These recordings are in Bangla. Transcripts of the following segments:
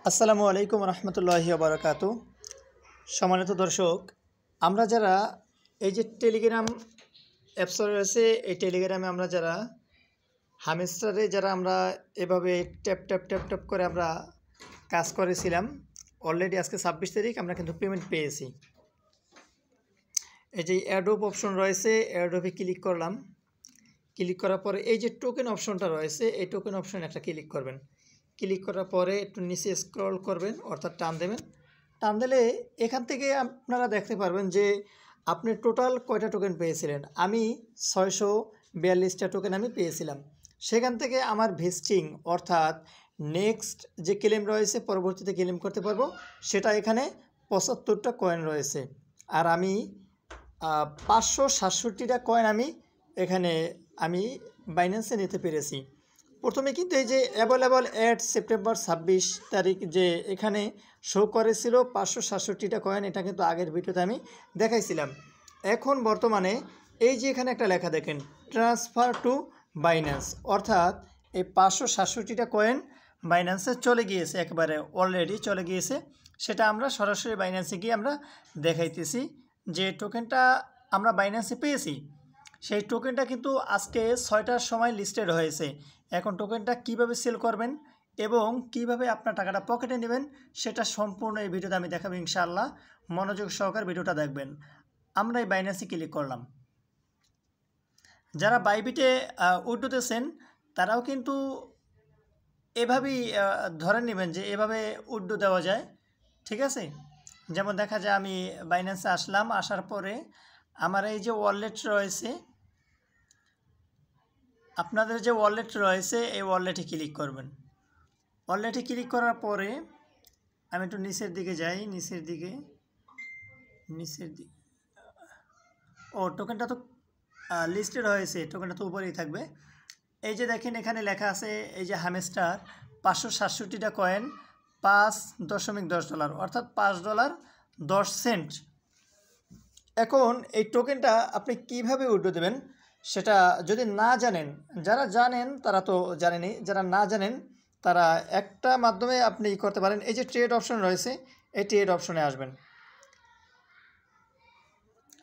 আসসালামু আলাইকুম রহমতুল্লাহি বারাকাতু। সম্মানিত দর্শক, আমরা যারা এই যে টেলিগ্রাম অ্যাপস রয়েছে, এই টেলিগ্রামে আমরা যারা হামস্টারে যারা আমরা এভাবে ট্যাপ ট্যাপ ট্যাপ ট্যাপ করে আমরা কাজ করেছিলাম, অলরেডি আজকে 26 তারিখ আমরা কিন্তু পেমেন্ট পেয়েছি। এই যে অ্যাডোব অপশন রয়েছে, অ্যাডোবে ক্লিক করলাম। ক্লিক করার পরে এই যে টোকেন অপশনটা রয়েছে, এই টোকেন অপশনে একটা ক্লিক করবেন। ক্লিক করার পরে একটু নিচে স্ক্রল করবেন, অর্থাৎ টান দেবেন। টান দিলে এখান থেকে আপনারা দেখতে পারবেন যে আপনি টোটাল কয়টা টোকেন পেয়েছিলেন। আমি 642টা টোকেন আমি পেয়েছিলাম। সেখান থেকে আমার ভেস্টিং অর্থাৎ নেক্সট যে ক্লেম রয়েছে, পরবর্তীতে ক্লেম করতে পারবো, সেটা এখানে 75টা কয়েন রয়েছে। আর আমি 567টা কয়েন এখানে আমি বাইন্যান্সে নিতে পেরেছি। প্রথমে কিন্তু এই যে অ্যাভেলেবল অ্যাট সেপ্টেম্বর 26 তারিখ যে এখানে শো করেছিল 567টা কয়েন, এটা কিন্তু আগের ভিডিওতে আমি দেখাইছিলাম। এখন বর্তমানে এই যে এখানে একটা লেখা দেখেন, ট্রান্সফার টু বাইন্যান্স, অর্থাৎ এই 567টা কয়েন বাইন্যান্সে চলে গিয়েছে, একেবারে অলরেডি চলে গিয়েছে। সেটা আমরা সরাসরি বাইন্যান্সে গিয়ে আমরা দেখাইতেছি যে টোকেনটা আমরা বাইন্যান্সে পেয়েছি। সেই টোকেনটা কিন্তু আজকে 6টার সময় লিস্টেড হয়েছে। এখন টোকেনটা কিভাবে সেল করবেন এবং কিভাবে আপনার টাকাটা পকেটে নেবেন সেটা সম্পূর্ণ এই ভিডিওতে আমি দেখাবো ইনশাআল্লাহ। মনোযোগ সহকারে ভিডিওটা দেখবেন। আমরা এই বাইন্যান্সে ক্লিক করলাম। যারা বাইবিটে উইথড্রোতেছেন তারাও কিন্তু এভাবেই ধরে নেবেন যে এভাবে উইথড্রো দেওয়া যায়, ঠিক আছে। যেমন দেখা যায় আমি বাইন্যান্সে আসলাম, আসার পরে আমার এই যে ওয়ালেট রয়েছে, আপনাদের যে ওয়ালেট রয়েছে এই ওয়ালেটে ক্লিক করবেন। ওয়ালেটে ক্লিক করার পরে আমি একটু নিচের দিকে যাই, নিচের দিকে ও টোকেনটা তো লিস্টেড হয়েছে, টোকেনটা তো উপরেই থাকবে। এই যে দেখেন এখানে লেখা আছে এই যে হামস্টার 567টা কয়েন $5.10, অর্থাৎ $5.10। এখন এই টোকেনটা আপনি কিভাবে উইথড্র দেবেন সেটা যদি না জানেন, যারা জানেন তারা তো জানেনই, যারা না জানেন তারা একটা মাধ্যমে আপনি করতে পারেন। এই যে ট্রেড অপশন রয়েছে, এই ট্রেড অপশনে আসবেন।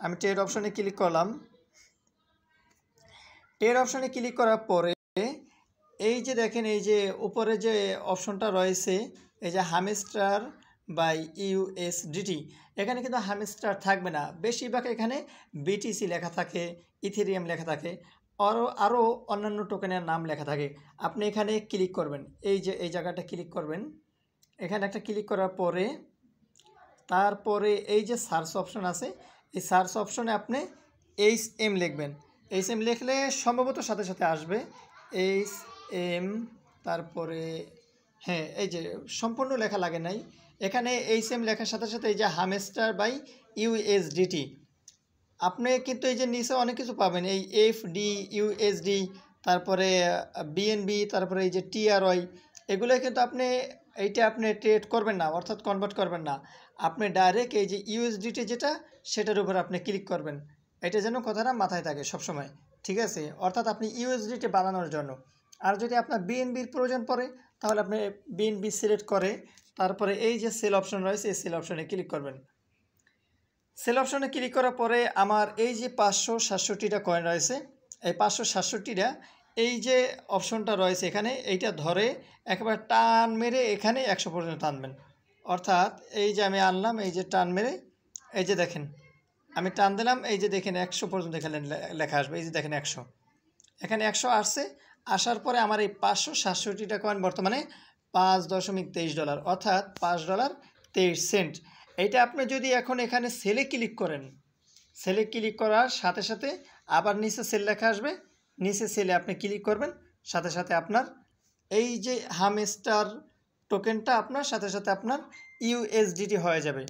আমি ট্রেড অপশনে ক্লিক করলাম। ট্রেড অপশনে ক্লিক করার পরে এই যে দেখেন এই যে উপরে যে অপশনটা রয়েছে, এই যে হামস্টার বাই ইউএসডিটি, এখানে কিন্তু হামস্টার থাকবে না, বেশিরভাগ এখানে বিটিসি লেখা থাকে, ইথেরিয়াম লেখা থাকে, আরও অন্যান্য টোকেনের নাম লেখা থাকে। আপনি এখানে ক্লিক করবেন, এই যে এই জায়গাটা ক্লিক করবেন। এখানে একটা ক্লিক করার পরে তারপরে এই যে সার্চ অপশন আছে, এই সার্চ অপশনে আপনি HM লিখবেন। HM লিখলে সম্ভবত সাথে সাথে আসবে HM, তারপরে হ্যাঁ এই যে সম্পূর্ণ লেখা লাগে নাই, এখানে HM লেখার সাথে সাথে এই যে হামস্টার বাই ইউএসডিটি, আপনি কিন্তু এই যে নিচে অনেক কিছু পাবেন, এই FD USD, তারপরে BNB, তারপরে এই যে TRY, এগুলো কিন্তু আপনি ট্রেড করবেন না, অর্থাৎ কনভার্ট করবেন না। আপনি ডাইরেক্ট এই যে ইউএসডিটি যেটা, সেটার উপর আপনি ক্লিক করবেন। এটা যেন কথাটা মাথায় থাকে সবসময়, ঠিক আছে। অর্থাৎ আপনি ইউএসডিটি বানানোর জন্য। আর যদি আপনার BNBর প্রয়োজন পড়ে তাহলে আপনি BNB সিলেক্ট করে তারপরে এই যে সেল অপশন রয়েছে, এই সেল অপশনে ক্লিক করবেন। সেল অপশনে ক্লিক করার পরে আমার এই যে 567টা কয়েন রয়েছে, এই 567টা এই যে অপশনটা রয়েছে এখানে, এইটা ধরে একেবারে টান মেরে এখানে 100 পর্যন্ত টানবেন। অর্থাৎ এই যে আমি আনলাম, এই যে টান মেরে এই যে দেখেন আমি টান দিলাম, এই যে দেখেন 100 পর্যন্ত এখানে লেখা আসবে, এই যে দেখেন 100, এখানে 100 আসছে। আসার পরে আমার এই 567টা কয়েন বর্তমানে $5.23, অর্থাৎ $5.23। এইটা আপনি যদি এখন এখানে সেলে ক্লিক করেন, সেলে ক্লিক করার সাথে সাথে আবার নিচে সেল লেখা আসবে, নিচে সেলে আপনি ক্লিক করবেন, সাথে সাথে আপনার এই যে হামস্টার টোকেনটা আপনার সাথে সাথে আপনার ইউএসডিটি হয়ে যাবে।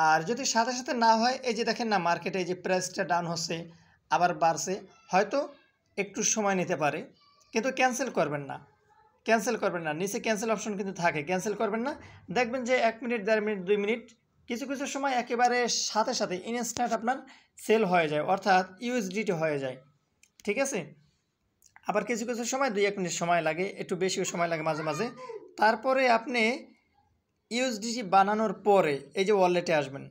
আর যদি সাথে সাথে না হয়, এই যে দেখেন না মার্কেটে এই যে প্রাইসটা ডাউন হচ্ছে আবার বাড়ছে, হয়তো একটু সময় নিতে পারে, কিন্তু ক্যান্সেল করবেন না, ক্যান্সেল করবেন না। নিচে ক্যান্সেল অপশন কিন্তু থাকে, ক্যান্সেল করবেন না। দেখবেন যে 1 মিনিট, 1.5 মিনিট, 2 মিনিট, কিছু কিছু সময় একেবারে সাথে সাথে ইনস্ট্যান্ট আপনার সেল হয়ে যায়, অর্থাৎ ইউএসডিটি হয়ে যায়, ঠিক আছে। আবার কিছু কিছু সময় 2-1 মিনিট সময় লাগে, একটু বেশিও সময় লাগে মাঝে মাঝে। তারপরে আপনি ইউএসডিটি বানানোর পরে এই যে ওয়ালেটে আসবেন,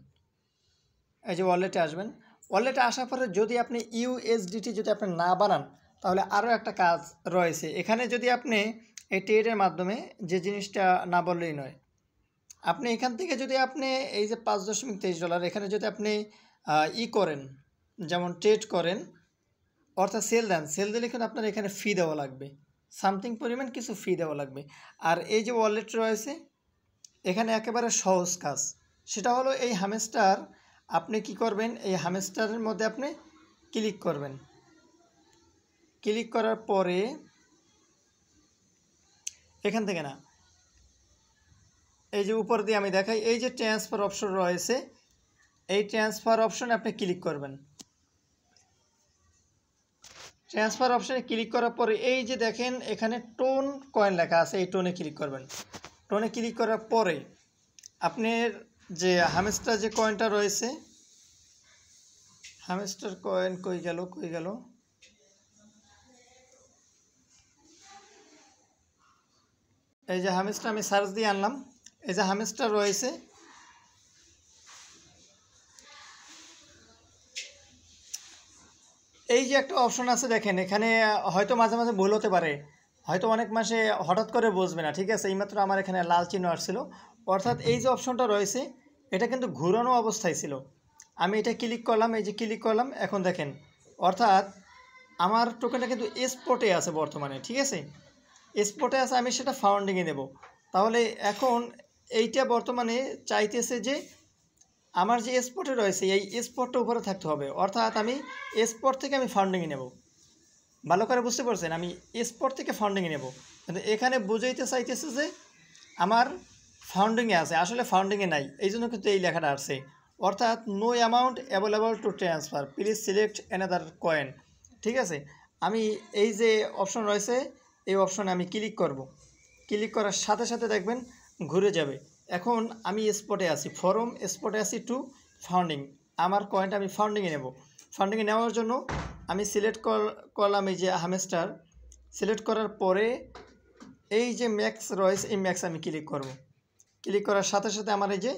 এই যে ওয়ালেটে আসবেন। ওয়ালেটে আসার পরে যদি আপনি ইউএসডিটি যদি আপনি না বানান, তাহলে আরও একটা কাজ রয়েছে এখানে। যদি আপনি এই ট্রেডের মাধ্যমে যে জিনিসটা না বললেই নয়, আপনি এখান থেকে যদি আপনি এই যে $5.23 এখানে যদি আপনি করেন, যেমন ট্রেড করেন, অর্থাৎ সেল দেন, সেল দিলে কিন্তু আপনার এখানে ফি দেওয়া লাগবে, সামথিং পরিমাণ কিছু ফি দেওয়া লাগবে। আর এই যে ওয়ালেট রয়েছে এখানে একেবারে সহজ কাজ, সেটা হলো এই হ্যামস্টার আপনি কি করবেন, এই হ্যামস্টারের মধ্যে আপনি ক্লিক করবেন। ক্লিক করার পরে এখান থেকে না, এই যে উপর দিয়ে আমি দেখাই, এই যে ট্রান্সফার অপশন রয়েছে, এই ট্রান্সফার অপশনে আপনি ক্লিক করবেন। ট্রান্সফার অপশনে ক্লিক করার পরে এই যে দেখেন এখানে টোন কয়েন লেখা আছে, এই টোনে ক্লিক করবেন। টোনে ক্লিক করার পরে আপনার যে হ্যামস্টার যে কয়েনটা রয়েছে, হ্যামস্টার কয়েন কই গেল, এই যে হ্যামস্টার আমি সার্চ দিয়ে আনলাম, এই যে হ্যামস্টার রয়েছে, এই যে একটা অপশন আছে দেখেন এখানে, হয়তো মাঝে মাঝে ভুল হতে পারে, হয়তো অনেক মাসে হঠাৎ করে বুঝবে না, ঠিক আছে। এইমাত্র আমার এখানে লাল চিহ্ন আসছিল, অর্থাৎ এই যে অপশনটা রয়েছে এটা কিন্তু ঘুরানো অবস্থায় ছিল। আমি এটা ক্লিক করলাম, এই যে ক্লিক করলাম, এখন দেখেন অর্থাৎ আমার টোকেনটা কিন্তু স্পটে আছে বর্তমানে, ঠিক আছে, স্পটে আছে। আমি সেটা ফাউন্ডিংয়ে নেব, তাহলে এখন এইটা বর্তমানে চাইতেছে যে আমার যে স্পটে রয়েছে এই স্পটটা উপরে থাকতে হবে, অর্থাৎ আমি স্পট থেকে আমি ফান্ডিংয়ে নেব। ভালো করে বুঝতে পারছেন, আমি স্পট থেকে ফান্ডিংয়ে নেব, কিন্তু এখানে বুঝাইতে চাইতেছে যে আমার ফান্ডিংয়ে আছে, আসলে ফান্ডিংয়ে নাই, এই জন্য কিন্তু এই লেখাটা আসছে, অর্থাৎ no amount available to transfer, please select another coin, ঠিক আছে। আমি এই যে অপশন রয়েছে এই অপশনে আমি ক্লিক করব। ক্লিক করার সাথে সাথে দেখবেন ঘুরে যাবে। এখন আমি স্পটে আছি, ফরম স্পটে আছি টু ফান্ডিং, আমার কয়েনটা আমি ফান্ডিংয়ে নেব। ফান্ডিংয়ে নেওয়ার জন্য আমি সিলেক্ট করলাম এই যে হ্যামস্টার, সিলেক্ট করার পরে এই যে ম্যাক্স রয়েছে এই ম্যাক্স আমি ক্লিক করব। ক্লিক করার সাথে সাথে আমার এই যে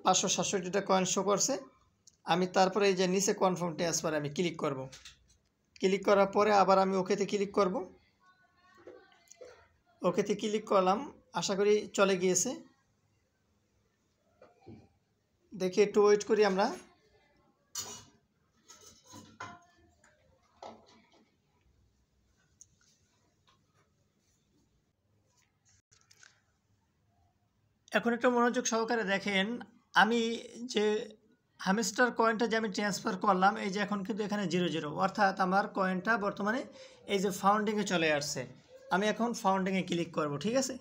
567টা কয়েন শো করছে। আমি তারপরে এই যে নিচে কনফার্ম ট্রান্সফারে আমি ক্লিক করব। ক্লিক করার পরে আবার আমি ওকেতে ক্লিক করব। ওকেতে ক্লিক করলাম, আশা করি চলে গিয়েছে, দেখি একটু ওয়েট করি আমরা। এখন একটু মনোযোগ সহকারে দেখেন, আমি যে হ্যামস্টার কয়েনটা যে আমি ট্রান্সফার করলাম, এই যে এখন কিন্তু এখানে 00, অর্থাৎ আমার কয়েনটা বর্তমানে এই যে ফাউন্ডিংয়ে চলে আসছে। আমি এখন ফাউন্ডিংয়ে ক্লিক করব, ঠিক আছে।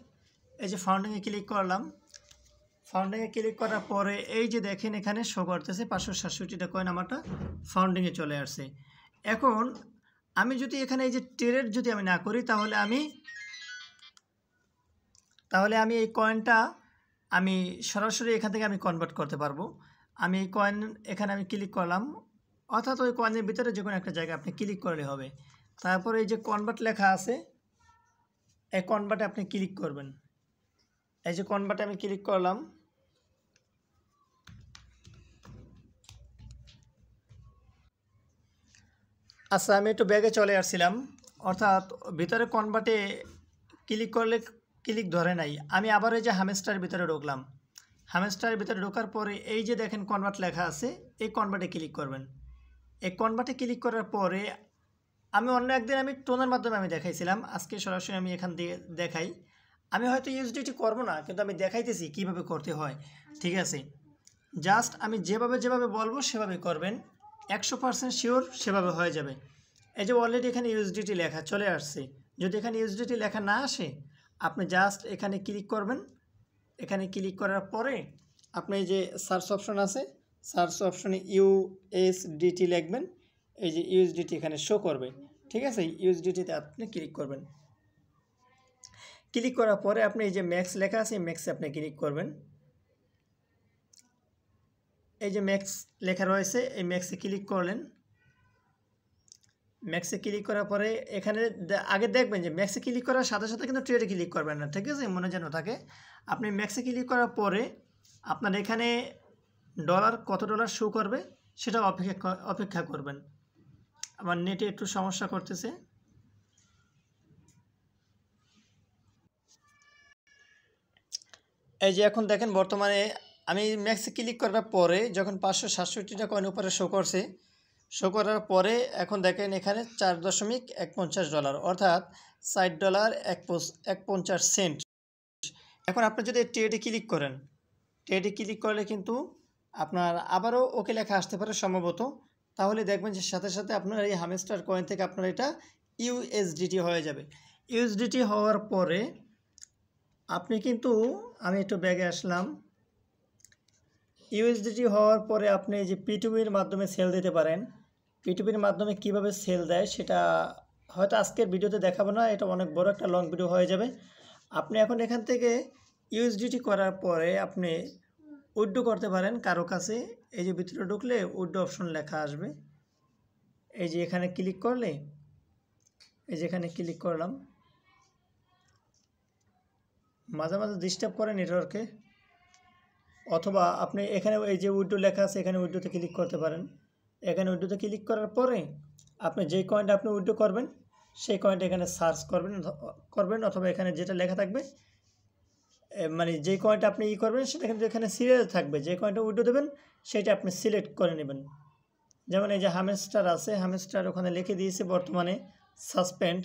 এই যে ফাউন্ডিংয়ে ক্লিক করলাম, ফাউন্ডিংয়ে ক্লিক করার পরে এই যে দেখেন এখানে শো করতেছে 567টা কয়েন আমারটা ফাউন্ডিংয়ে চলে আসছে। এখন আমি যদি এখানে এই যে ট্রেড যদি আমি না করি, তাহলে আমি এই কয়েনটা আমি সরাসরি এখান থেকে আমি কনভার্ট করতে পারবো। আমি এই কয়েন এখানে আমি ক্লিক করলাম, অর্থাৎ ওই কয়েনের ভিতরে যে কোনো একটা জায়গায় আপনি ক্লিক করলে হবে। তারপরে এই যে কনভার্ট লেখা আছে, এই কনভার্টে আপনি ক্লিক করবেন। এই যে কনভার্টে আমি ক্লিক করলাম, আচ্ছা আমি একটু ব্যাগে চলে আসছিলাম, অর্থাৎ ভিতরে কনভার্টে ক্লিক করলে ক্লিক ধরে নাই। আমি আবার এই যে হ্যামস্টারের ভিতরে ঢুকলাম, হ্যামস্টারের ভিতরে ঢোকার পরে এই যে দেখেন কনভার্ট লেখা আছে, এই কনভার্টে ক্লিক করবেন। এই কনভার্টে ক্লিক করার পরে আমি অন্য একদিন আমি টোনের মাধ্যমে আমি দেখাইছিলাম, আজকে সরাসরি আমি এখান দিয়ে দেখাই। আমি হয়তো ইউএসডিটি করবো না, কিন্তু আমি দেখাইতেছি কিভাবে করতে হয়, ঠিক আছে। জাস্ট আমি যেভাবে বলবো সেভাবে করবেন, 100% শিওর সেভাবে হয়ে যাবে। এই যে অলরেডি এখানে ইউএসডিটি লেখা চলে আসছে, যদি এখানে ইউএসডিটি লেখা না আসে আপনি জাস্ট এখানে ক্লিক করবেন। এখানে ক্লিক করার পরে আপনি এই যে সার্চ অপশন আছে, সার্চ অপশনে ইউএসডিটি লিখবেন, এই যে ইউএসডিটি এখানে শো করবে, ঠিক আছে। ইউএসডিটিতে আপনি ক্লিক করবেন। ক্লিক করার পরে আপনি এই যে ম্যাক্স লেখা আছে ম্যাক্সে আপনি ক্লিক করবেন। এই যে ম্যাক্স লেখা রয়েছে এই ম্যাক্সে ক্লিক করলেন। ম্যাক্সে ক্লিক করার পরে এখানে আগে দেখবেন যে ম্যাক্সে ক্লিক করার সাথে সাথে কিন্তু ট্রেডে ক্লিক করবেন না, ঠিক আছে, মনে যেন থাকে। আপনি ম্যাক্সে ক্লিক করার পরে আপনার এখানে কত ডলার শো করবে সেটা অপেক্ষা করবেন। আমার নেটে একটু সমস্যা করতেছে। এই যে এখন দেখেন বর্তমানে আমি ম্যাক্সে ক্লিক করার পরে যখন 567টা কয়েন উপরে শো করছে, শো করার পরে এখন দেখেন এখানে $4.51 অর্থাৎ $60.51। এখন আপনি যদি ট্রেডে ক্লিক করেন, ট্রেডে ক্লিক করলে কিন্তু আপনার আবারও ওকে লেখা আসতে পারে সম্ভবত। তাহলে দেখবেন যে সাথে সাথে আপনার এই হামস্টার কয়েন থেকে আপনার এটা ইউএসডিটি হয়ে যাবে। ইউএসডিটি হওয়ার পরে আপনি কিন্তু, আমি একটু ব্যাগে আসলাম, ইউএসডিটি হওয়ার পরে আপনি যে পিটুবির মাধ্যমে সেল দিতে পারেন। পিটুবির মাধ্যমে কিভাবে সেল দেয় সেটা হয়তো আজকের ভিডিওতে দেখাবো না, এটা অনেক বড় একটা লং ভিডিও হয়ে যাবে। আপনি এখন এখান থেকে ইউএসডিটি করার পরে আপনি উইথড্র করতে পারেন কারো কাছে। এই যে ভিতরে ঢুকলে উইথড্র অপশন লেখা আসবে, এই যে এখানে ক্লিক করলে, এই যে এখানে ক্লিক করলাম, মাঝে মাঝে ডিস্টার্ব করে নেটওয়ার্কে। অথবা আপনি এখানে এই যে উইথড্র লেখা আছে এখানে উইথড্রতে ক্লিক করতে পারেন। এখানে উইথড্রতে ক্লিক করার পরে আপনি যেই কয়েনটা আপনি উইথড্র করবেন সেই কয়েনটা এখানে সার্চ করবেন অথবা এখানে যেটা লেখা থাকবে, মানে যেই কয়েনটা আপনি করবেন সেটা কিন্তু এখানে সিরিয়াল থাকবে, যে কয়েনটা উইথড্র দেবেন সেটা আপনি সিলেক্ট করে নেবেন। যেমন এই যে হামস্টার আছে, হামস্টার ওখানে লিখে দিয়েছে বর্তমানে সাসপেন্ড,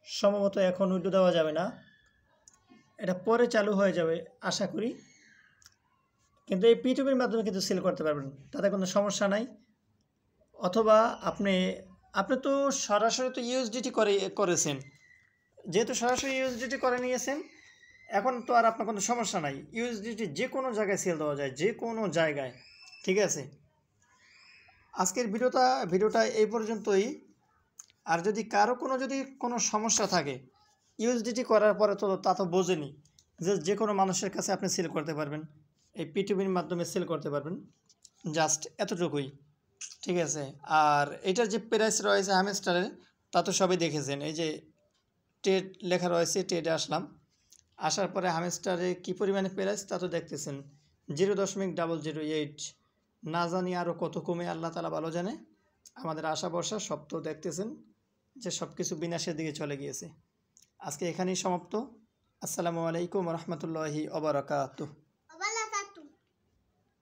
সম্ভবত এখন উইথড্র দেওয়া যাবে না, এটা পরে চালু হয়ে যাবে আশা করি। কিন্তু এই পিটুবির মাধ্যমে কিন্তু সেল করতে পারবেন, তাতে কোনো সমস্যা নাই। অথবা আপনি তো সরাসরি তো ইউএসডিটি করেছেন, যেহেতু সরাসরি ইউএসডিটি করে নিয়েছেন এখন তো আর আপনার কোনো সমস্যা নাই। ইউএসডিটি যে কোনো জায়গায় সেল দেওয়া যায়, যে কোনো জায়গায়, ঠিক আছে। আজকের ভিডিওটা এই পর্যন্তই। আর যদি কারো কোনো সমস্যা থাকে ইউএসডিটি করার পরে তো তা তো বোঝেনি যে কোনো মানুষের কাছে আপনি সেল করতে পারবেন, এই পিটুবির মাধ্যমে সেল করতে পারবেন, জাস্ট এতটুকুই, ঠিক আছে। আর এটার যে প্রাইস রয়েছে হামস্টারের তা তো সবাই দেখেছেন, এই যে ট্রেড লেখা রয়েছে, ট্রেডে আসলাম, আসার পরে হামস্টারে কী পরিমাণে প্রাইস তা তো দেখতেছেন, 0.008। না জানি আরও কত কমে, আল্লাহ তাআলা ভালো জানে। আমাদের আশা ভরসা সব তো দেখতেছেন যে সব কিছু বিনাশের দিকে চলে গিয়েছে। আজকে এখানেই সমাপ্ত। আসসালামু আলাইকুম রহমতুল্লাহি ওয়া বারাকাতুহু।